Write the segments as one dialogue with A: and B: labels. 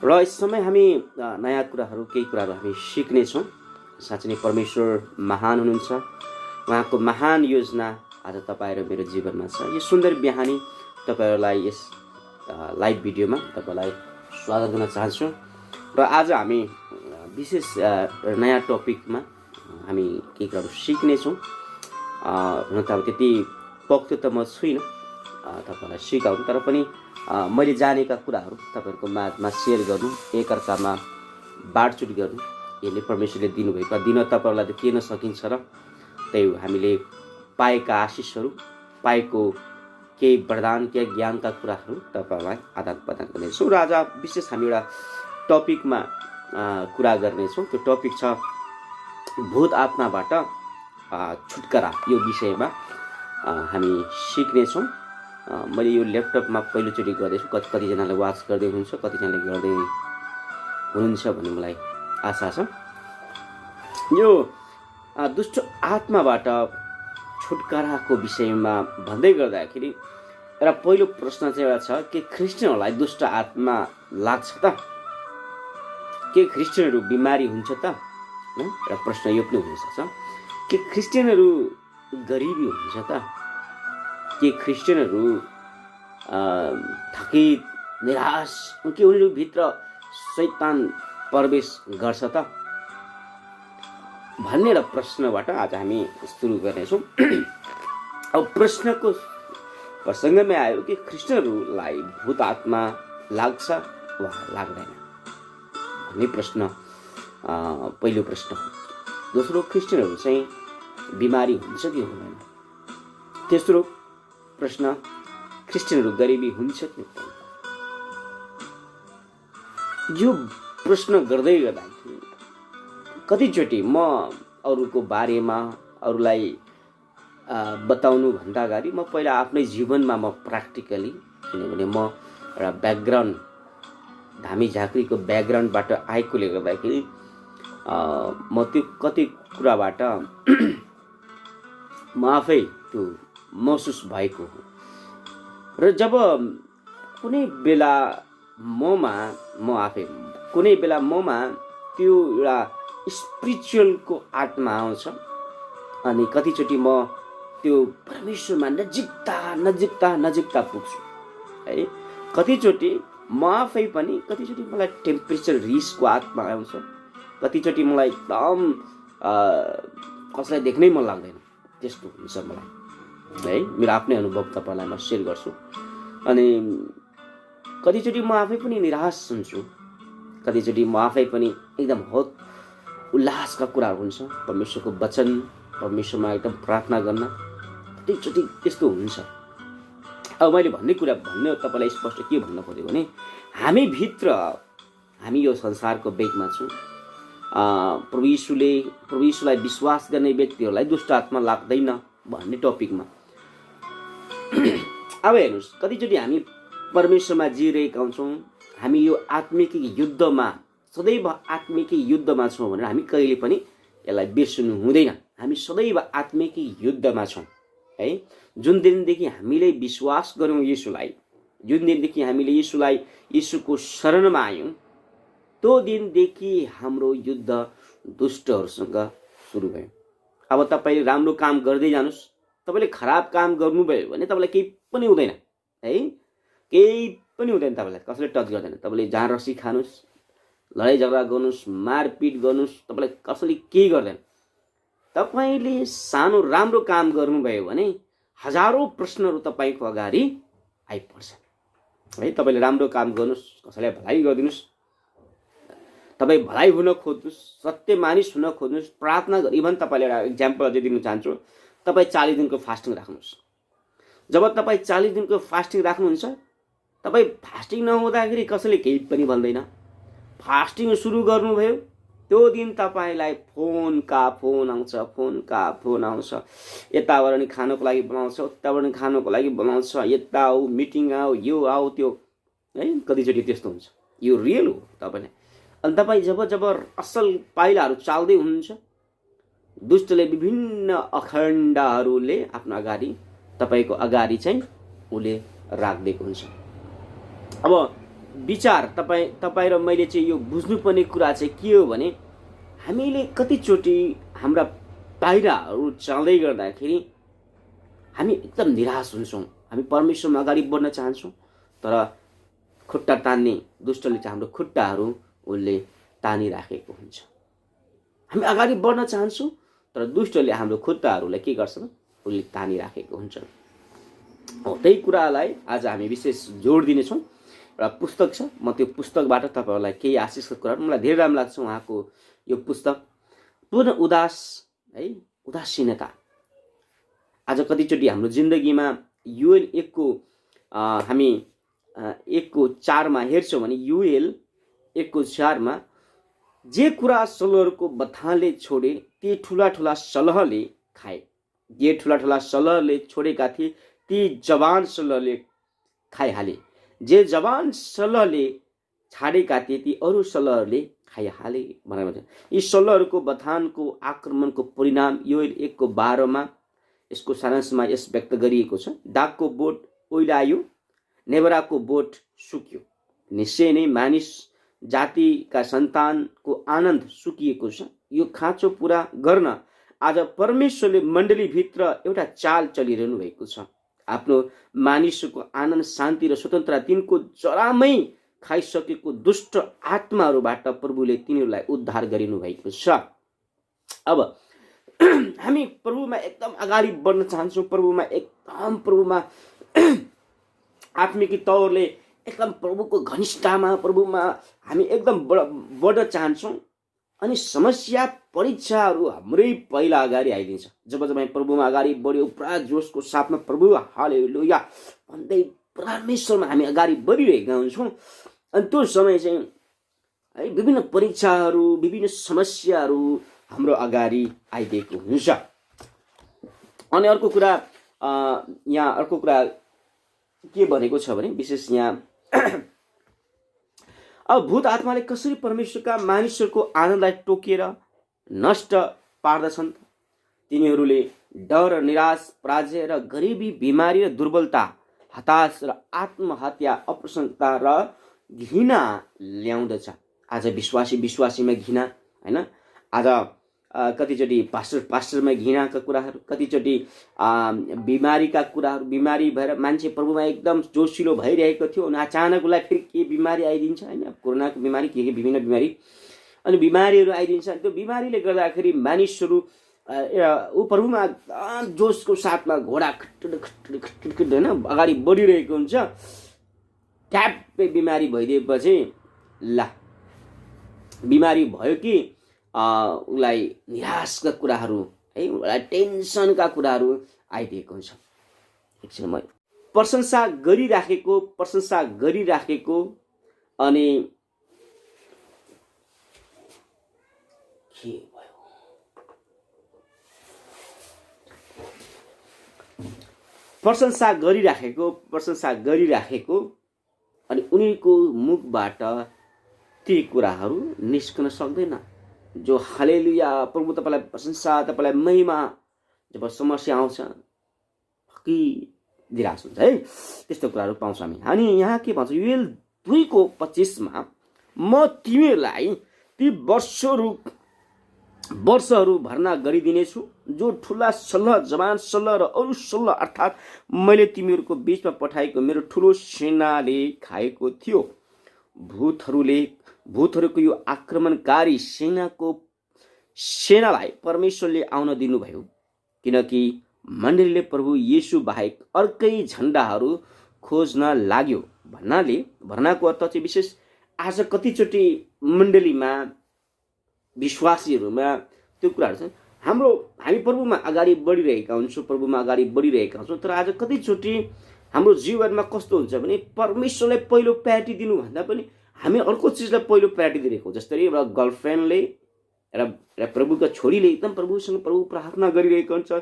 A: र यस समय हामी नयाँ कुराहरू केही कुराहरू हामी सिक्नेछौँ। साँच्चै नै परमेश्वर महान हुनुहुन्छ। उहाँको महान योजना आज तपाईँ र मेरो जीवनमा छ। यो सुन्दर बिहानी तपाईँहरूलाई यस लाइभ भिडियोमा तपाईँलाई स्वागत गर्न चाहन्छु। र आज हामी विशेष नयाँ टपिकमा हामी केही कुराहरू सिक्नेछौँ। हुन त अब त्यति पक्तो त म छुइनँ तपाईँलाई सिकाउनु, तर पनि मैले जानेका कुराहरू तपाईँहरूको माझमा सेयर गर्नु, एकअर्कामा बाँडचुट गर्नु, यसले परमेश्वरले दिनुभएको दिन तपाईँहरूलाई त के न सकिन्छ र त्यही हामीले पाएका आशिषहरू, पाएको केही वरदान, केही ज्ञानका कुराहरू तपाईँहरूलाई आदान प्रदान गर्नेछौँ। र आज विशेष हामी एउटा टपिकमा कुरा गर्नेछौँ। त्यो टपिक छ भूत आत्माबाट छुटकारा। यो विषयमा हामी सिक्नेछौँ। मैले यो ल्यापटपमा पहिलोचोटि गर्दैछु। कतिजनाले वाच गर्दै हुनुहुन्छ, कतिजनाले गर्दै हुनुहुन्छ भन्ने मलाई आशा छ। यो दुष्ट आत्माबाट छुटकाराको विषयमा भन्दै गर्दाखेरि एउटा पहिलो प्रश्न चाहिँ एउटा छ, के क्रिस्चियनहरूलाई दुष्ट आत्मा लाग्छ त? के क्रिस्चियनहरू बिमारी हुन्छ त? एउटा प्रश्न यो पनि हुनसक्छ। के क्रिस्चियनहरू गरिबी हुन्छ त? के क्रिस्चियनहरू थकित, निराश, के उनीहरूभित्र शैतान प्रवेश गर्छ त भन्ने एउटा प्रश्नबाट आज हामी सुरु गर्नेछौँ। अब प्रश्नको प्रसङ्गमै आयो कि क्रिस्चियनहरूलाई भूत आत्मा लाग्छ वा लाग्दैन भन्ने प्रश्न पहिलो प्रश्न हो। दोस्रो, क्रिस्चियनहरू चाहिँ बिमारी हुन्छ कि हुँदैन? तेस्रो प्रश्न, क्रिस्चियनहरू गरिबी हुन्छ कि हुँदैन? यो प्रश्न गर्दै गर्दाखेरि कतिचोटि म अरूको बारेमा अरूलाई बताउनु भन्दा अगाडि म पहिला आफ्नै जीवनमा म प्र्याक्टिकली, किनभने म एउटा ब्याकग्राउन्ड, धामी झाँक्रीको ब्याकग्राउन्डबाट आएकोले गर्दाखेरि म त्यो कति कुराबाट म आफै त्यो महसुस भएको हो। र जब कुनै बेला ममा त्यो एउटा स्पिरिचुअलको आत्मा आउँछ अनि कतिचोटि म त्यो परमेश्वरमा नजिकता पुग्छु है। कतिचोटि म आफै पनि, कतिचोटि मलाई टेम्परेचर रिसको आत्मा आउँछ, कतिचोटि मलाई एकदम कसैलाई देख्नै मन लाग्दैन, त्यस्तो हुन्छ मलाई है। मेरो आफ्नै अनुभव तपाईँलाई म सेयर गर्छु। अनि कतिचोटि म आफै पनि निराश हुन्छु, कतिचोटि म आफै पनि एकदम उल्लासका कुराहरू हुन्छ, परमेश्वरको वचन, परमेश्वरमा एकदम प्रार्थना गर्न, कतिचोटि त्यस्तो हुन्छ। अब मैले भन्ने तपाईँलाई स्पष्ट के भन्न खोजेँ भने हामी यो संसारको बेगमा छौँ। प्रभु यीशुलाई विश्वास गर्ने व्यक्तिहरूलाई दुष्ट आत्मा लाग्दैन भन्ने टपिकमा अब हेर्नुहोस्, कतिचोटि हामी परमेश्वरमा जिरहेका हुन्छौँ। हामी यो आत्मिक युद्धमा, सदैव आत्मिक युद्धमा छौँ भनेर हामी कहिले पनि यसलाई बिर्सनु हुँदैन। हामी सदैव आत्मिक युद्धमा छौँ है। जुन दिनदेखि हामीले विश्वास गऱ्यौँ यीशुलाई, जुन दिनदेखि हामीले यीशुको शरणमा आयौँ, त्यो दिनदेखि हाम्रो युद्ध दुष्टहरूसँग सुरु भयो। अब तपाईँले राम्रो काम गर्दै जानुहोस्, तपाईँले खराब काम गर्नुभयो भने तपाईँलाई केही पनि हुँदैन है, केही पनि हुँदैन। तपाईँलाई कसैले टच गर्दैन। तपाईँले जहाँ रसी खानुहोस्, लडाइँ झगडा गर्नुहोस्, मारपिट गर्नुहोस्, तपाईँलाई कसैले केही गर्दैन। तपाईँले सानो राम्रो काम गर्नुभयो भने हजारौँ प्रश्नहरू तपाईँको अगाडि आइपर्छ है। तपाईँले राम्रो काम गर्नुहोस्, कसैलाई भलाइ गरिदिनुहोस्, तपाईँ भलाइ हुन खोज्नुहोस्, सत्य मानिस हुन खोज्नुहोस्, प्रार्थना गरी। इभन तपाईँले एउटा इक्जाम्पल अझै दिन चाहन्छु। तपाईँ 40 दिनको फास्टिङ राख्नुहोस्। जब तपाईँ 40 दिनको फास्टिङ राख्नुहुन्छ, तपाईँ फास्टिङ नहुँदाखेरि कसैले केही पनि भन्दैन। फास्टिङ सुरु गर्नुभयो, त्यो दिन तपाईँलाई फोनका फोन आउँछ, यताबाट नि खानको लागि बोलाउँछ, उताबाट नि खानको लागि बोलाउँछ, यता आऊ, मिटिङ आऊ, यो आऊ, त्यो है। कतिचोटि त्यस्तो हुन्छ, यो रियल हो तपाईँलाई। अनि तपाईँ जब असल पाइलाहरू चाल्दै हुनुहुन्छ, दुष्टले विभिन्न अखण्डहरूले आफ्नो अगाडि, तपाईँको अगाडि चाहिँ उसले राखिदिएको हुन्छ। अब विचार तपाईँ र मैले चाहिँ यो बुझ्नुपर्ने कुरा चाहिँ के हो भने हामीले कतिचोटि हाम्रा पाइलाहरू चल्दै गर्दाखेरि हामी एकदम निराश हुन्छौँ। हामी परमेश्वरमा अगाडि बढ्न चाहन्छौँ तर खुट्टा तान्ने दुष्टले चाहिँ हाम्रो खुट्टाहरू उसले तानिराखेको हुन्छ। हामी अगाडि बढ्न चाहन्छौँ तर दुष्टले हाम्रो खुट्टाहरूलाई के गर्छ उसले तानिराखेको हुन्छ। त्यही कुरालाई आज हामी विशेष जोड दिनेछौँ। एउटा पुस्तक छ, म त्यो पुस्तकबाट तपाईँहरूलाई केही आशिषको कुराहरू, मलाई धेरै राम्रो लाग्छ उहाँको यो पुस्तक पूर्ण उदास है, उदासीनता। आज कतिचोटि हाम्रो जिन्दगीमा युएल 1 को हामी 1 को 4 मा हेर्छौँ भने युएल 1 को 4 मा जे कुरा सलहहरूको बथानले छोडे ती ठुला ठुला सलहले खाए। जे ठुला ठुला सलहले छोडेका थिए ती जवान सलहले खाइहाले। जे जवान सलहले छाडेका थिए ती अरू सलहहरूले खाइहाले भनेर यी सलहहरूको बथानको आक्रमणको परिणाम युएल 1 को 12 मा यसको सारांशमा यस व्यक्त गरिएको छ। दागको बोट ओइलायो, नेबराको बोट सुक्यो। निश्चय नै मानिस जातिका सन्तानको आनन्द सुकिएको छ। यो खाँचो पूरा गर्न आज परमेश्वरले मण्डलीभित्र एउटा चाल चलिरहनु भएको छ। आफ्नो मानिसको आनन्द, शान्ति र स्वतन्त्रता तिनको जरामै खाइसकेको दुष्ट आत्माहरूबाट प्रभुले तिनीहरूलाई उद्धार गरिनु भएको छ। अब हामी प्रभुमा एकदम अगाडि बढ्न चाहन्छौँ, प्रभुमा आत्मिक तौरले एकदम प्रभुको घनिष्ठतामा प्रभुमा हामी एकदम बढ्न चाहन्छौँ। अनि समस्या परीक्षाहरू हाम्रै पहिला अगाडि आइदिन्छ। जब हामी प्रभुमा अगाडि बढ्यौँ पुरा जोसको साथमा प्रभु हालेलुया भन्दै परमेश्वरमा हामी अगाडि बढिरहेका हुन्छौँ। अनि त्यो समय चाहिँ है विभिन्न परीक्षाहरू, विभिन्न समस्याहरू हाम्रो अगाडि आइदिएको हुन्छ। अनि अर्को कुरा यहाँ अर्को कुरा के भनेको छ भने विशेष यहाँ अब भूत आत्माले कसरी परमेश्वरका मानिसहरूको आनन्दलाई टोकेर नष्ट पार्दछन्। तिनीहरूले डर, निराश, पराजय र गरिबी, बिमारी र दुर्बलता, हताश र आत्महत्या, अप्रसन्नता र घृणा ल्याउँदछ। आज विश्वासीमा घृणा हैन, आज कतिचोटि पास्टरमा घृणाका कुराहरू, कतिचोटि बिमारीका कुराहरू, बिमारी भएर मान्छे प्रभुमा एकदम जोसिलो भइरहेको थियो अनि अचानक उसलाई फेरि के बिमारी आइदिन्छ हैन, कोरोनाको बिमारी के विभिन्न बिमारी, अनि बिमारीहरू आइदिन्छ। त्यो बिमारीले गर्दाखेरि मानिसहरू ऊ प्रभुमा जोसको साथमा घोडा खट्टुड हैन अगाडि बढिरहेको हुन्छ। ट्याप्पै बिमारी भइदिएपछि ला बिमारी भयो कि उसलाई निराशका कुराहरू है, उसलाई टेन्सनका कुराहरू आइदिएको हुन्छ। एकछिन म प्रशंसा गरिराखेको अनि के भयो प्रशंसा गरिराखेको अनि उनीको मुखबाट ती कुराहरू निस्कन सक्दैन। जो हालेलुया प्रभु तपाईलाई प्रशंसा, तपाईलाई महिमा, जब समस्या आउँछ फकी निराश हुन्छ है, त्यस्तो कुराहरू पाउँछ हामी। अनि यहाँ के भन्छ युएल 2 को 25 मा म तिमीहरूलाई ती वर्षहरू भर्ना गरिदिनेछु जो ठुला सल्लाह, जवान सल्लाह र अरू सल्लाह अर्थात् मैले तिमीहरूको बीचमा पठाएको मेरो ठुलो सेनाले खाएको थियो। भूतहरूको यो आक्रमणकारी सेनालाई परमेश्वरले आउन दिनुभयो किनकि मण्डलीले प्रभु येशू बाहेक अर्कै झण्डाहरू खोज्न लाग्यो। भर्नाको अर्थ चाहिँ विशेष आज कतिचोटि मण्डलीमा विश्वासीहरूमा त्यो कुराहरू छ। हामी प्रभुमा अगाडि बढिरहेका हुन्छौँ, तर आज कतिचोटि हाम्रो जीवनमा कस्तो हुन्छ भने परमेश्वरलाई पहिलो प्रायोरिटी दिनुभन्दा पनि हामी अर्को चिजलाई पहिलो प्रायोरिटी दिएको। जस्तै एउटा गर्लफ्रेन्डले र प्रभुका छोरीले एकदम प्रभु प्रार्थना गरिरहेको हुन्छ,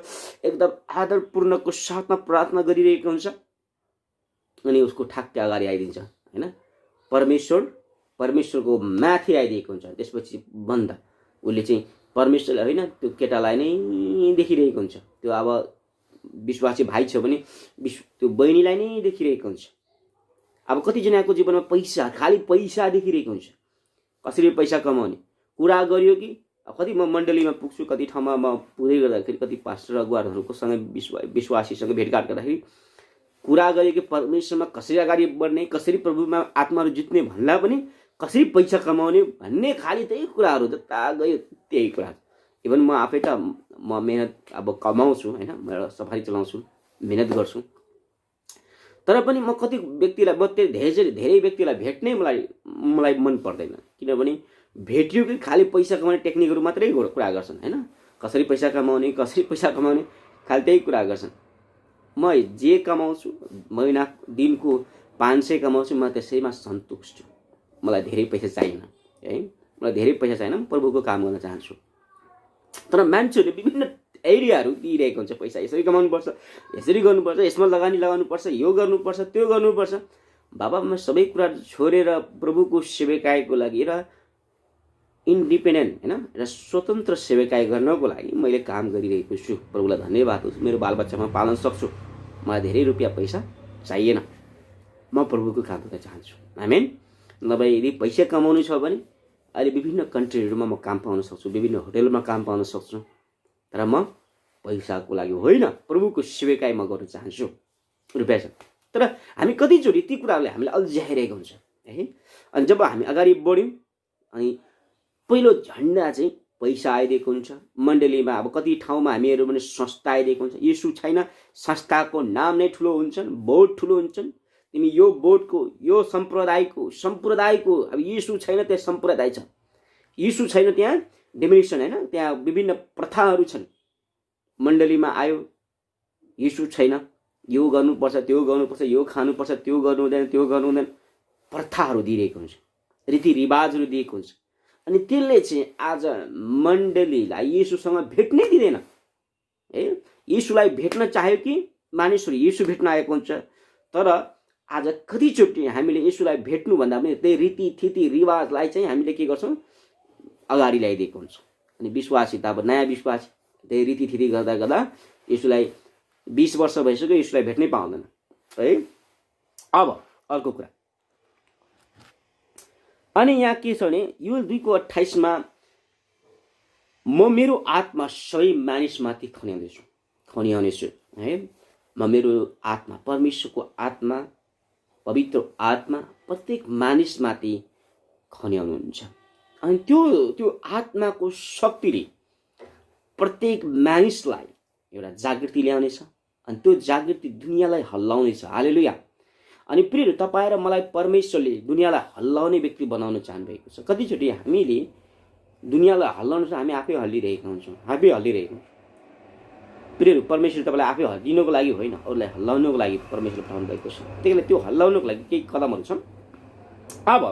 A: एकदम आदरपूर्णको साथमा प्रार्थना गरिरहेको हुन्छ अनि उसको ठ्याक्कै अगाडि आइदिन्छ हैन, परमेश्वरको माथि आइदिएको हुन्छ। त्यसपछि बन्द उसले चाहिँ परमेश्वरलाई होइन त्यो केटालाई नै देखिरहेको हुन्छ। त्यो अब विश्वासी भाइ छ भने त्यो बहिनीलाई नै देखिरहेको हुन्छ। अब कतिजनाको जीवनमा पैसा, खालि पैसा देखिरहेको हुन्छ। कसरी पैसा कमाउने कुरा गरियो कि कति म मण्डलीमा पुग्छु, कति ठाउँमा म पुग्दै गर्दाखेरि कति पास्टर अगुवाहरूकोसँग विश्वासीसँग भेटघाट गर्दाखेरि कुरा गरियो कि परमेश्वरमा कसरी अगाडि बढ्ने, कसरी प्रभुमा आत्माहरू जित्ने भन्दा पनि कसरी पैसा कमाउने भन्ने खालि त्यही कुराहरू जता गयो त्यही कुरा। इभन म आफै त म मेहनत अब कमाउँछु होइन, म एउटा सफारी चलाउँछु, मेहनत गर्छु, तर पनि म कति व्यक्तिलाई धेरै व्यक्तिलाई भेट्नै मलाई मन पर्दैन। किनभने भेटियो कि खालि पैसा कमाउने टेक्निकहरू मात्रै कुरा गर्छन् होइन, कसरी पैसा कमाउने खालि त्यही कुरा गर्छन्। म जे कमाउँछु, महिना दिनको 500 कमाउँछु, म त्यसैमा सन्तुष्ट छु। मलाई धेरै पैसा चाहिएन है, मलाई धेरै पैसा चाहिएन, प्रभुको काम गर्न चाहन्छु। तर मान्छेहरूले विभिन्न एरियाहरू दिइरहेको हुन्छ, पैसा यसरी कमाउनुपर्छ, यसरी गर्नुपर्छ, यसमा लगाउनुपर्छ, यो गर्नुपर्छ, त्यो गर्नुपर्छ। बाबा म सबै कुरा छोडेर प्रभुको सेवकाईको लागि र इन्डिपेन्डेन्ट होइन र स्वतन्त्र सेवकाई गर्नको लागि मैले काम गरिरहेको छु। प्रभुलाई धन्यवाद होस्, मेरो बालबच्चामा पाल्न सक्छु, मलाई धेरै रुपियाँ पैसा चाहिएन, म प्रभुको काम गर्न चाहन्छु। आमेन। नभए यदि पैसा कमाउनु छ भने अहिले विभिन्न कन्ट्रीहरूमा म काम पाउन सक्छु, विभिन्न होटलमा काम पाउन सक्छु, तर म पैसाको लागि होइन, प्रभुको सेवकाई म गर्न चाहन्छु। रुपियाँ छ, तर हामी कतिचोटि ती कुराहरूले हामीलाई अल्झाइरहेको हुन्छ है। अनि जब हामी अगाडि बढ्यौँ अनि पहिलो झन्डा चाहिँ पैसा आइदिएको हुन्छ। मण्डलीमा अब कति ठाउँमा हामीहरू भने संस्था आइदिएको हुन्छ। यीशु छैन, संस्थाको नाम नै ठुलो हुन्छन्, बोर्ड ठुलो हुन्छन्। तिमी यो बोर्डको, यो सम्प्रदायको अब यीशु छैन, त्यहाँ सम्प्रदाय छ। यीशु छैन, त्यहाँ डिमिनेसन होइन, त्यहाँ विभिन्न प्रथाहरू छन्। मण्डलीमा आयो, यीशु छैन, यो गर्नुपर्छ, त्यो गर्नुपर्छ, यो खानुपर्छ, त्यो गर्नु हुँदैन, त्यो गर्नु हुँदैन, प्रथाहरू दिइरहेको हुन्छ, रीतिरिवाजहरू दिएको हुन्छ। अनि त्यसले चाहिँ आज मण्डलीलाई यीशुसँग भेट्नै दिँदैन है। यीशुलाई भेट्न चाह्यो कि मानिसहरू यीशु भेट्न आएको हुन्छ, तर आज कतिचोटि हामीले यीशुलाई भेट्नुभन्दा पनि त्यही रीतिथिति रिवाजलाई चाहिँ हामीले के गर्छौँ, अगाडि ल्याइदिएको हुन्छ। अनि विश्वासी त अब नयाँ विश्वासी त्यही रीतिथिति गर्दा गर्दा यीशुलाई 20 वर्ष भइसक्यो, यीशुलाई भेट्नै पाउँदैन है। अब अर्को कुरा, अनि यहाँ के छ भने योएल 2:28 म मेरो आत्मा सबै मानिसमाथि खन्याउनेछु है। म मेरो आत्मा, परमेश्वरको आत्मा, पवित्र आत्मा प्रत्येक मानिसमाथि खन्याउनुहुन्छ। अनि त्यो आत्माको शक्तिले प्रत्येक मानिसलाई एउटा जागृति ल्याउनेछ। अनि त्यो जागृति दुनियाँलाई हल्लाउनेछ। हालेलुया। अनि प्रिय तपाईँ र मलाई परमेश्वरले दुनियाँलाई हल्लाउने व्यक्ति बनाउन चाहनुभएको छ। कतिचोटि हामीले दुनियाँलाई हल्लाउनु छ, हामी आफै हल्लिरहेका हुन्छौँ, प्रिय परमेश्वर तपाईँलाई आफै हल्लिनुको लागि होइन, अरूलाई हल्लाउनुको लागि परमेश्वरले पठाउनु भएको छ। त्यही कारण त्यो हल्लाउनुको लागि केही कदमहरू छन्। अब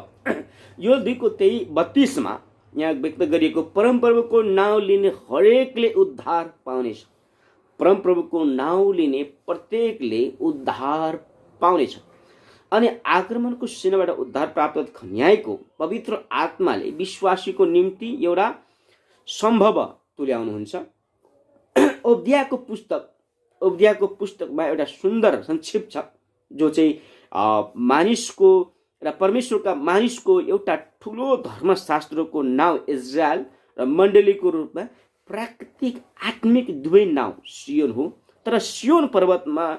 A: योएल 2:32 यहाँ व्यक्त गरिएको परमप्रभुको नाउँ लिने हरेकले उद्धार पाउनेछ। परमप्रभुको नाउँ लिने प्रत्येकले उद्धार पाउनेछ। अनि आक्रमणको सेनाबाट उद्धार प्राप्त खन्याएको पवित्र आत्माले विश्वासीको निम्ति एउटा सम्भव तुल्याउनुहुन्छ। ओब्दियाको पुस्तकमा एउटा सुन्दर संक्षिप्त छ, जो चाहिँ मानिसको र परमेश्वरका मानिसको एउटा ठुलो धर्मशास्त्रको नाउँ इजरायल र मण्डलीको रूपमा प्राकृतिक आत्मिक दुवै नाउँ सियोन हो। तर सियोन पर्वतमा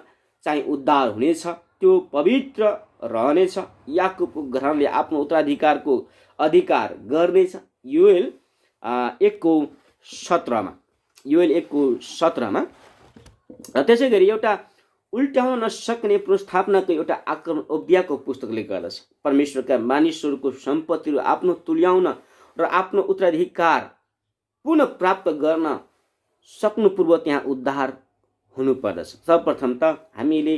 A: चाहिँ उद्धार हुनेछ, त्यो पवित्र रहनेछ। याकुबको घरले आफ्नो उत्तराधिकारको अधिकार गर्नेछ। योएल 1:17 र त्यसै गरी एउटा उल्टाउन नसक्ने पुनर्स्थापनाको एउटा आक्रमण ओब्दियाको पुस्तकले गर्दछ। परमेश्वरका मानिसहरूको सम्पत्तिहरू आफ्नो तुल्याउन र आफ्नो उत्तराधिकार पुनः प्राप्त गर्न सक्नु पूर्व त्यहाँ उद्धार हुनुपर्दछ। सर्वप्रथम त हामीले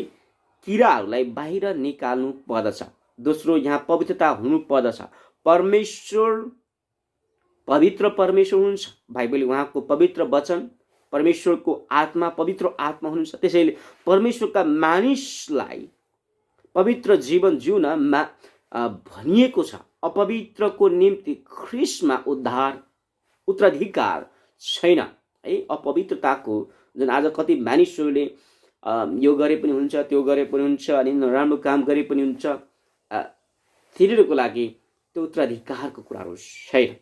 A: किराहरूलाई बाहिर निकाल्नु पर्दछ। दोस्रो, यहाँ पवित्रता हुनुपर्दछ। परमेश्वर पवित्र परमेश्वर हुनुहुन्छ। बाइबलले उहाँको पवित्र वचन, परमेश्वरको आत्मा पवित्र आत्मा हुनुहुन्छ। त्यसैले परमेश्वरका मानिसलाई पवित्र जीवन जिउन भनिएको छ। अपवित्रको निम्ति ख्रीष्टमा उत्तराधिकार छैन है। अपवित्रताको जुन आज कति मानिसहरूले यो गरे पनि हुन्छ, त्यो गरे पनि हुन्छ, अनि नराम्रो काम गरे पनि हुन्छ, तिनीहरूको लागि त्यो उत्तराधिकारको कुराहरू छैन।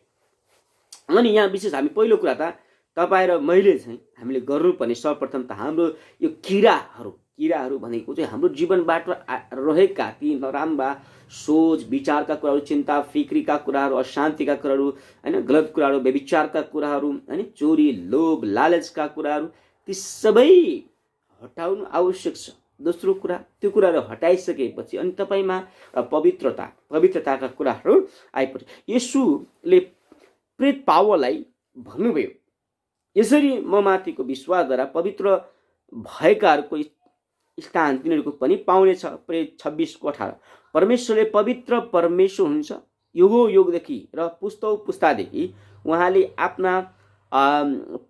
A: अनि यहाँ विशेष हामी पहिलो कुरा त तपाईँ र मैले चाहिँ हामीले गर्नुपर्ने सर्वप्रथम त हाम्रो यो किराहरू भनेको चाहिँ हाम्रो जीवनबाट रहेका ती नराम्रा सोच विचारका कुराहरू, चिन्ता फिक्रीका कुराहरू, अशान्तिका कुराहरू, होइन, गलत कुराहरू, व्यभिचारका कुराहरू, होइन, चोरी लोभ लालचका कुराहरू, ती सबै हटाउनु आवश्यक छ। दोस्रो कुरा, त्यो कुराहरू हटाइसकेपछि अनि तपाईँमा पवित्रताका कुराहरू आइपर्छ। येशूले प्रेत पावललाई भन्नुभयो, यसरी म माथिको विश्वासद्वारा पवित्र भएकाहरूको स्थान तिनीहरूको पनि पाउनेछ। प्रेत 26:18। परमेश्वरले पवित्र परमेश्वर हुनुहुन्छ। युगौयुगदेखि र पुस्तादेखि उहाँले आफ्ना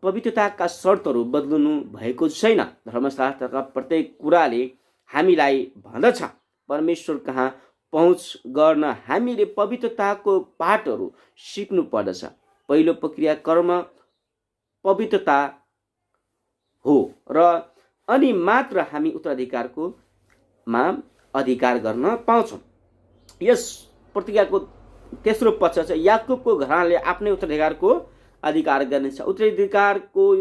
A: पवित्रताका शर्तहरू बदल्नु भएको छैन। धर्मशास्त्रका प्रत्येक कुराले हामीलाई भन्दछ परमेश्वर कहाँ पहुँच गर्न हामीले पवित्रताको पाठहरू सिक्नु पर्दछ। पहिलो प्रक्रिया कर्म पवित्रता हो र अनि मात्र हामी उत्तराधिकारको अधिकार गर्न पाउँछौँ। यस प्रतिज्ञाको तेस्रो पक्ष चाहिँ याकुबको घरानाले आफ्नै उत्तराधिकारको अधिकार गर्नेछ। उत्तराधिकारको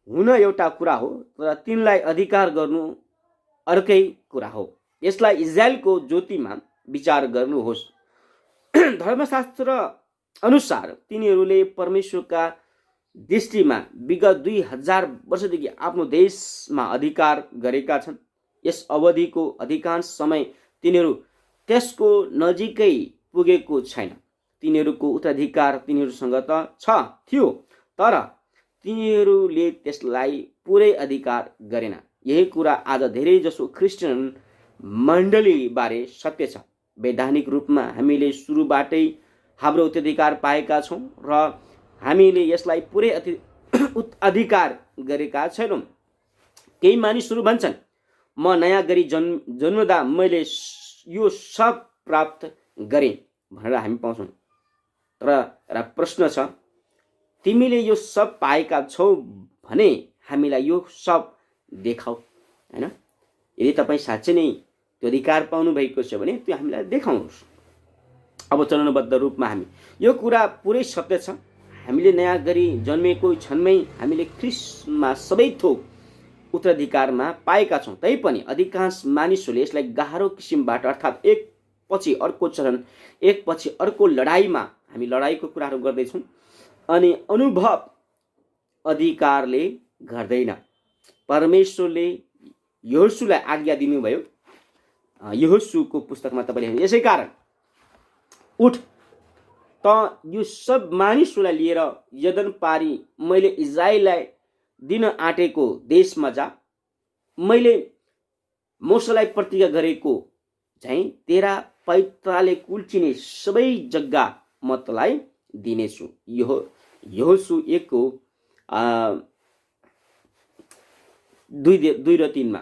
A: हुन एउटा कुरा हो, तर तिनलाई अधिकार गर्नु अर्कै कुरा हो। यसलाई इजरायलको ज्योतिमा विचार गर्नुहोस्। धर्मशास्त्र अनुसार तिनीहरूले परमेश्वरका दृष्टिमा विगत 2000 वर्षदेखि आफ्नो देशमा अधिकार गरेका छन्। यस अवधिको अधिकांश समय तिनीहरू त्यसको नजिकै पुगेको छैन। तिनीहरूको उत्तराधिकार तिनीहरूसँग त थियो, तर तिनीहरूले त्यसलाई पुरै अधिकार गरेन। यही कुरा आज धेरै जसो क्रिस्चियन मण्डलीबारे सत्य छ। वैधानिक रूपमा हामीले सुरुबाटै हाम्रो उत्तराधिकार पाएका छौँ र हामीले यसलाई पुरै अधिकार गरेका छैनौँ। केही मानिसहरू भन्छन्, म नयाँ गरी जन्मदा मैले यो सब प्राप्त गरेँ भनेर हामी पाउँछौँ। तर एउटा प्रश्न छ, तिमीले यो सब पाएका छौ भने हामीलाई यो सब देखाऊ, होइन? यदि तपाईँ साँच्चै नै त्यो अधिकार पाउनु भएको छ भने त्यो हामीलाई देखाउनुहोस्। अब चरणबद्ध रूपमा हामी यो कुरा पुरै सत्य छ। हामीले नयाँ गरी जन्मेको क्षणमै हामीले ख्रिस्टमा सबै थोक उत्तराधिकारमा पाएका छौँ। तैपनि अधिकांश मानिसहरूले यसलाई गाह्रो किसिमबाट, अर्थात् एक पछि अर्को चरण, एक पछि अर्को लडाइँमा हामी लडाइँको कुराहरू गर्दैछौँ अनि अनुभव अधिकारले गर्दैन। परमेश्वरले यहोशूलाई आज्ञा दिनुभयो। यहोशूको पुस्तकमा तपाईँले, यसै कारण उठ त यो सब मानिसहरूलाई लिएर यदन पारी मैले इजरायललाई दिन आँटेको देशमा जा। मैले मोसेलाई प्रतिज्ञा गरेको चाहिँ तेरा पैताले कुल्चिने सबै जग्गा म तँलाई दिनेछु। यहोशू 1:2 र 3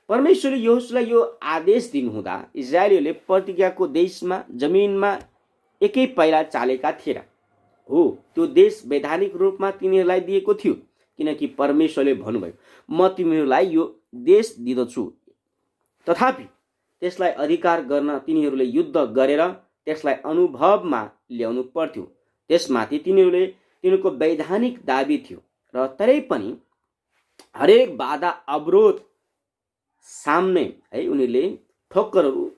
A: परमेश्वरले यहोशूलाई यो आदेश दिनुहुँदा इजरायलीहरूले प्रतिज्ञाको देशमा जमिनमा एकै पाइला चालेका थिएन। हो, त्यो देश वैधानिक रूपमा तिनीहरूलाई दिएको थियो, किनकि परमेश्वरले भन्नुभयो म तिमीहरूलाई यो देश दिँदछु। तथापि त्यसलाई अधिकार गर्न तिनीहरूले युद्ध गरेर त्यसलाई अनुभवमा ल्याउनु पर्थ्यो। त्यसमाथि तिनीहरूको वैधानिक दाबी थियो र तरै पनि हरेक बाधा अवरोध सामने उनीहरूले ठोक्करहरू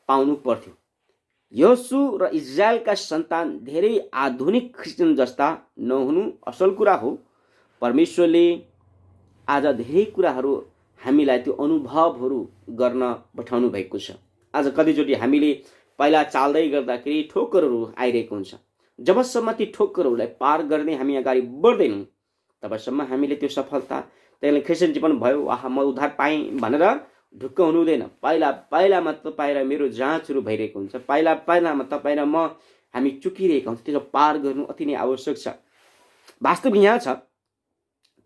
A: पाउनु पर्थ्यो। यहोशू र इजरायलका सन्तान धेरै आधुनिक क्रिस्चियन जस्ता नहुनु असल कुरा हो। परमेश्वरले आज धेरै कुराहरू हामीलाई त्यो अनुभवहरू गर्न पठाउनु भएको छ। आज कतिचोटि हामीले पहिला चाल्दै गर्दाखेरि ठोक्करहरू आइरहेको हुन्छ। जबसम्म ती ठोक्करहरूलाई पार गर्ने हामी अगाडि बढ्दैनौँ तबसम्म हामीले त्यो सफलता, त्यसले क्रिस्चियन जीवन भयो, आहा म उद्धार पाएँ भनेर ढुक्क हुनु हुँदैन। पहिलामा तपाईँ र मेरो जाँचहरू भइरहेको हुन्छ। पहिलामा तपाईँ र म हामी चुकिरहेका हुन्छ। त्यसो पार गर्नु अति नै आवश्यक छ। वास्तव यहाँ छ,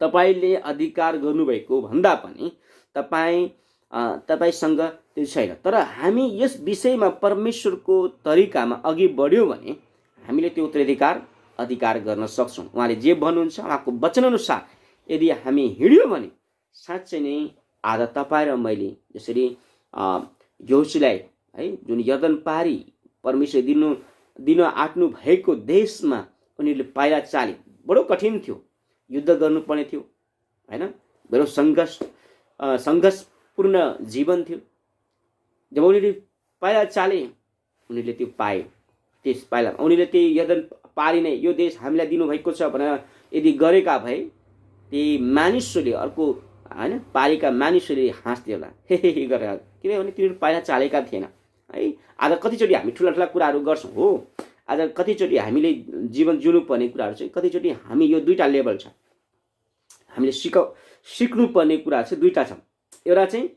A: तपाईँले अधिकार गर्नुभएको भन्दा पनि तपाईँसँग त्यो छैन। तर हामी यस विषयमा परमेश्वरको तरिकामा अघि बढ्यौँ भने हामीले त्यो अधिकार गर्न सक्छौँ। उहाँले जे भन्नुहुन्छ उहाँको वचनअनुसार यदि हामी हिँड्यौँ भने साँच्चै नै आज तपाईँ र मैले जसरी यहोशूलाई है, जुन यर्दन पारी परमेश्वर दिन आँट्नु भएको देशमा उनीहरूले पाइला चाले। बडो कठिन थियो, युद्ध गर्नुपर्ने थियो होइन, बडो सङ्घर्षपूर्ण जीवन थियो। जब उनीहरूले पाइला चाले उनीहरूले त्यो पाए। त्यस पाइला उनीहरूले त्यही यर्दन पारी नै यो देश हामीलाई दिनुभएको छ भनेर यदि गरेका भए ती मानिसहरूले, अर्को होइन पारीका मानिसहरूले हाँस्थे होला, हे गरेर, किनभने तिनीहरू पाइला चालेका थिएन है। आज कतिचोटि हामी ठुला ठुला कुराहरू गर्छौँ हो, आज कतिचोटि हामीले जीवन जिउनुपर्ने कुराहरू चाहिँ कतिचोटि हामी यो दुईवटा लेभल छ, हामीले सिक्नुपर्ने कुराहरू चाहिँ दुईवटा छ। एउटा चाहिँ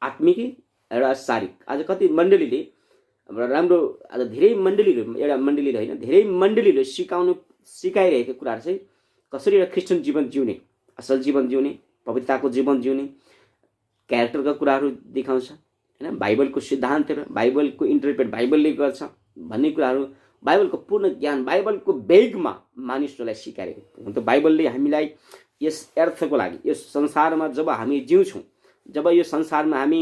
A: आत्मिक, एउटा शारीरिक। आज कति मण्डलीले राम्रो, आज धेरै मण्डलीहरू, एउटा मण्डलीले होइन धेरै मण्डलीले सिकाइरहेको कुराहरू चाहिँ कसरी एउटा क्रिस्चियन जीवन जिउने, असल जीवन जिउने, पवित्रताको जीवन जिउने, क्यारेक्टरका कुराहरू देखाउँछ होइन। बाइबलको सिद्धान्तहरू, बाइबलको इन्टरप्रेट बाइबलले गर्छ भन्ने कुराहरू, बाइबलको पूर्ण ज्ञान, बाइबलको वेगमा मानिसहरूलाई सिकाइरहेको हुन्छ। बाइबलले हामीलाई यस अर्थको लागि, यस संसारमा जब हामी जिउँछौँ, जब यो संसारमा हामी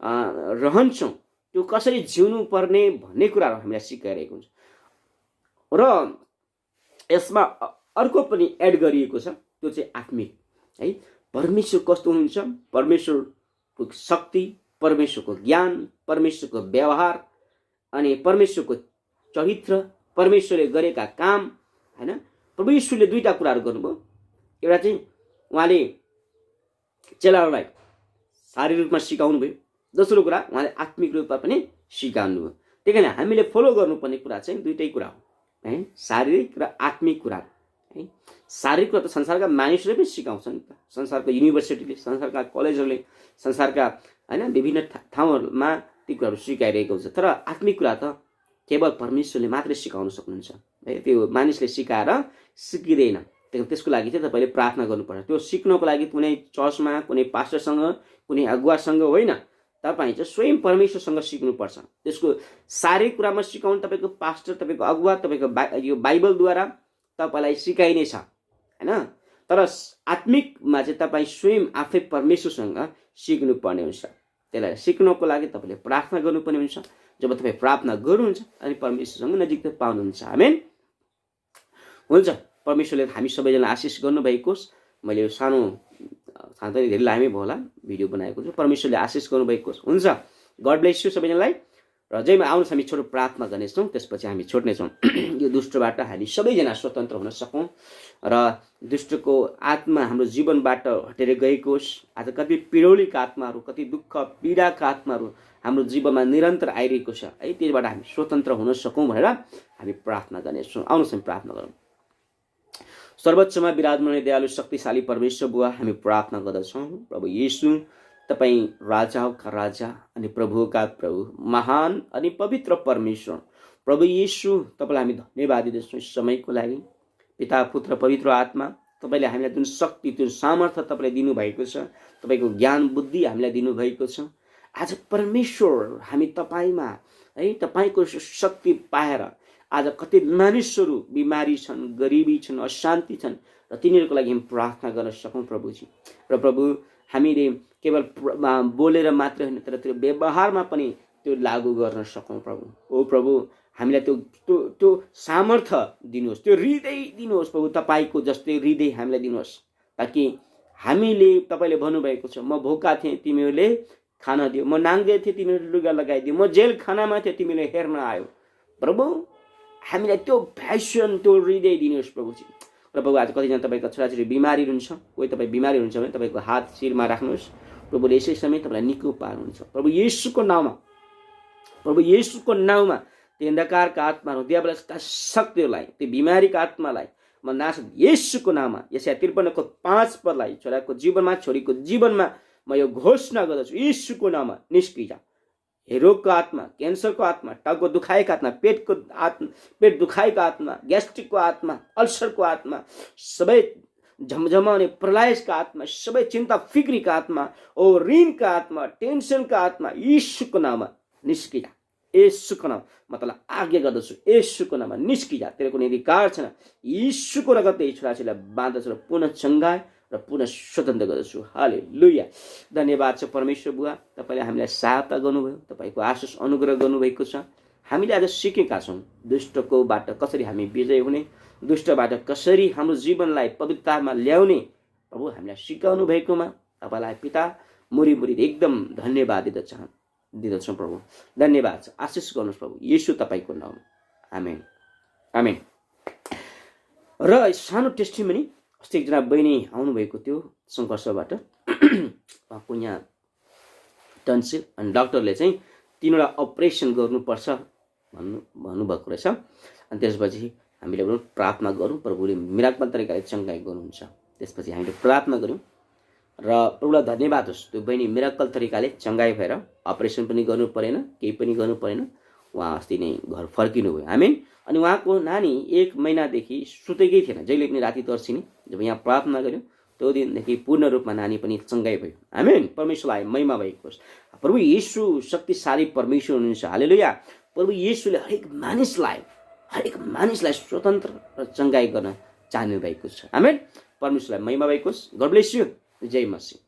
A: रहन्छौँ, त्यो कसरी जिउनु पर्ने भन्ने कुराहरू हामीलाई सिकाइरहेको हुन्छ। र यसमा अर्को पनि एड गरिएको छ, त्यो चाहिँ आत्मिक है। परमेश्वर कस्तो हुनुहुन्छ, परमेश्वरको शक्ति, परमेश्वरको ज्ञान, परमेश्वरको व्यवहार अनि परमेश्वरको चरित्र, परमेश्वरले गरेका काम होइन। परमेश्वरले दुईवटा कुराहरू गर्नुभयो। एउटा चाहिँ उहाँले चेलाहरूलाई शारीरिक रूपमा सिकाउनु भयो, दोस्रो कुरा उहाँले आत्मिक रूपमा पनि सिकाउनु भयो। त्यही कारण हामीले फलो गर्नुपर्ने कुरा चाहिँ दुईटै कुरा हो है, शारीरिक र आत्मिक कुरा है। शारीरिक कुरा त संसारका मानिसहरूले पनि सिकाउँछन्, संसारको युनिभर्सिटीले, संसारका कलेजहरूले, संसारका होइन विभिन्न ठाउँहरूमा ती कुराहरू सिकाइरहेको हुन्छ। तर आत्मिक कुरा त केवल परमेश्वरले मात्रै सिकाउन सक्नुहुन्छ है, त्यो मानिसले सिकाएर सिकिँदैन। त्यसको लागि चाहिँ तपाईँले प्रार्थना गर्नुपर्छ। त्यो सिक्नको लागि कुनै चर्चमा, कुनै पास्टरसँग, कुनै अगुवासँग होइन, तपाईँ चाहिँ स्वयं परमेश्वरसँग सिक्नुपर्छ। त्यसको शारीरिक कुरामा सिकाउनु तपाईँको पास्टर, तपाईँको अगुवा, तपाईँको यो बाइबलद्वारा तपाईँलाई सिकाइने छ होइन। तर आत्मिकमा चाहिँ तपाईँ स्वयं आफै परमेश्वरसँग सिक्नुपर्ने हुन्छ। त्यसलाई सिक्नको लागि तपाईँले प्रार्थना गर्नुपर्ने हुन्छ। जब तपाईँ प्रार्थना गर्नुहुन्छ अनि परमेश्वरसँग नजिक पाउनुहुन्छ। आमेन। हुन्छ, परमेश्वरले हामी सबैजना आशिष गर्नुभएको होस्। मैले यो सानो धेरै लामै भयो होला भिडियो बनाएको छु। परमेश्वरले आशिष गर्नुभएको होस्। हुन्छ, गड ब्लेस यु सबैजनालाई। र जयमा आउनुहोस् हामी छोटो प्रार्थना गर्नेछौँ, त्यसपछि हामी छोड्नेछौँ। यो दुष्टबाट हामी सबैजना स्वतन्त्र हुन सकौँ र दुष्टको आत्मा हाम्रो जीवनबाट हटेर गएको होस्। आज कति पिडौलीका आत्माहरू, कति दुःख पीडाका आत्माहरू हाम्रो जीवनमा निरन्तर आइरहेको छ है, त्यसबाट हामी स्वतन्त्र हुन सकौँ भनेर हामी प्रार्थना गर्नेछौँ। आउनुहोस् हामी प्रार्थना गरौँ। सर्वोच्चमा विराजमान दयालु शक्तिशाली परमेश्वर बुवा, हामी प्रार्थना गर्दछौँ प्रभु येशू, तपाईँ राजाका राजा अनि प्रभुका प्रभु, महान अनि पवित्र परमेश्वर प्रभु येशू, तपाईँलाई हामी धन्यवाद दिँदछौँ समयको लागि। पिता पुत्र पवित्र आत्मा, तपाईँले हामीलाई जुन शक्ति, जुन सामर्थ्य तपाईँले दिनुभएको छ, तपाईँको ज्ञान बुद्धि हामीलाई दिनुभएको छ। आज परमेश्वर हामी तपाईँमा है, तपाईँको शक्ति पाएर आज कति मानिसहरू बिमारी छन्, गरिबी छन्, अशान्ति छन् र तिनीहरूको लागि हामी प्रार्थना गर्न सकौँ प्रभुजी। र प्रभु हामीले केवल बोलेर मात्रै होइन, तर त्यो व्यवहारमा पनि त्यो लागू गर्न सकौँ प्रभु। ओ प्रभु, हामीलाई त्यो त्यो त्यो सामर्थ्य दिनुहोस्, त्यो हृदय दिनुहोस् प्रभु, तपाईँको जस्तै हृदय हामीलाई दिनुहोस्, ताकि हामीले, तपाईँले भन्नुभएको छ, म भोका थिएँ तिमीहरूले खाना दियो, म नाङ्गे थिएँ तिमीहरूले लुगा लगाइदियो, म जेल खानामा थिएँ तिमीले हेर्न आयो। प्रभु हामीलाई त्यो प्यासन, त्यो हृदय दिनुहोस् प्रभुजी। र प्रभु आज कतिजना तपाईँका छोराछोरी बिमारी हुनुहुन्छ, कोही तपाईँ बिमारी हुनुहुन्छ भने तपाईँको हात शिरमा राख्नुहोस्, प्रभुले यसै समय तपाईँलाई निको पार्नुहुन्छ प्रभु येशूको नाउँमा। प्रभु येशूको नाउँमा त्यो अन्धकारका आत्माहरू, दियाबलका शक्तिहरूलाई, त्यो बिमारीका आत्मालाई म नाश येशूको नाममा, यसाया 53को 5 पदलाई छोराको जीवनमा, छोरीको जीवनमा म यो घोषणा गर्दछु, येशूको नाममा निस्किए जा। रोगको आत्मा, क्यान्सरको आत्मा, टाउको दुखाएका आत्मा, पेट दुखाएका आत्मा, ग्यास्ट्रिकको आत्मा, अल्सरको आत्मा, सबै झमझमाउने प्रलयका आत्मा, सबै चिन्ता फिक्रीका आत्मा, ओ ऋणका आत्मा, टेन्सनका आत्मा, यीशुको नाममा निस्किजा। यीशुको नाम मतलब आज्ञा गर्दछु, यीशुको नाममा निस्किजा। तेरो कुनै अधिकार छैन। यीशुको रगतले छोराछोरीलाई बाँध्दछ र पुनः चङ्गाए र पुनः स्वतन्त्र गर्दछु। हालेलुया। धन्यवाद छ परमेश्वर बुवा, तपाईँले हामीलाई सहायता गर्नुभयो, तपाईँको आशिष अनुग्रह गर्नुभएको छ। हामीले आज सिकेका छौँ दुष्टकोबाट कसरी हामी विजय हुने, दुष्टबाट कसरी हाम्रो जीवनलाई पवित्रतामा ल्याउने प्रभु हामीलाई सिकाउनु भएकोमा तपाईँलाई पिता मुरी एकदम धन्यवाद दिदछौँ प्रभु। धन्यवाद छ। आशिष गर्नुहोस् प्रभु येशू तपाईँको नाम। आमेन आमेन। र सानो टेस्टिमनी, अस्ति एकजना बहिनी आउनुभएको थियो सङ्घर्षबाट, उहाँको यहाँ टन्सिल, अनि डाक्टरले चाहिँ 3वटा अपरेसन गर्नुपर्छ भन्नुभएको रहेछ। अनि त्यसपछि हामीले प्रार्थना गरौँ, प्रभुले मिराकल तरिकाले चङ्गाई गर्नुहुन्छ। त्यसपछि हामीले प्रार्थना गऱ्यौँ र प्रभुलाई धन्यवाद होस्, त्यो बहिनी मिराकल तरिकाले चङ्गाई भएर अपरेसन पनि गर्नु परेन, केही पनि गर्नु परेन, उहाँ अस्ति नै घर फर्किनु भयो। आमेन। अनि उहाँको नानी 1 महिनादेखि सुतेकै थिएन, जहिले पनि राति तर्सिने। जब यहाँ प्रार्थना गऱ्यौँ त्यो दिनदेखि पूर्ण रूपमा नानी पनि चङ्गाई भयो। आमेन। परमेश्वरलाई महिमा भएको होस्। प्रभु येशू शक्तिशाली परमेश्वर हुनुहुन्छ। हालेलुया। प्रभु येशूले हरेक मानिसलाई स्वतन्त्र र चङ्गाई गर्न चाहनु भएको छ। आमेन। परमेश्वरलाई महिमा भएको होस्। God bless you. जय मसीह।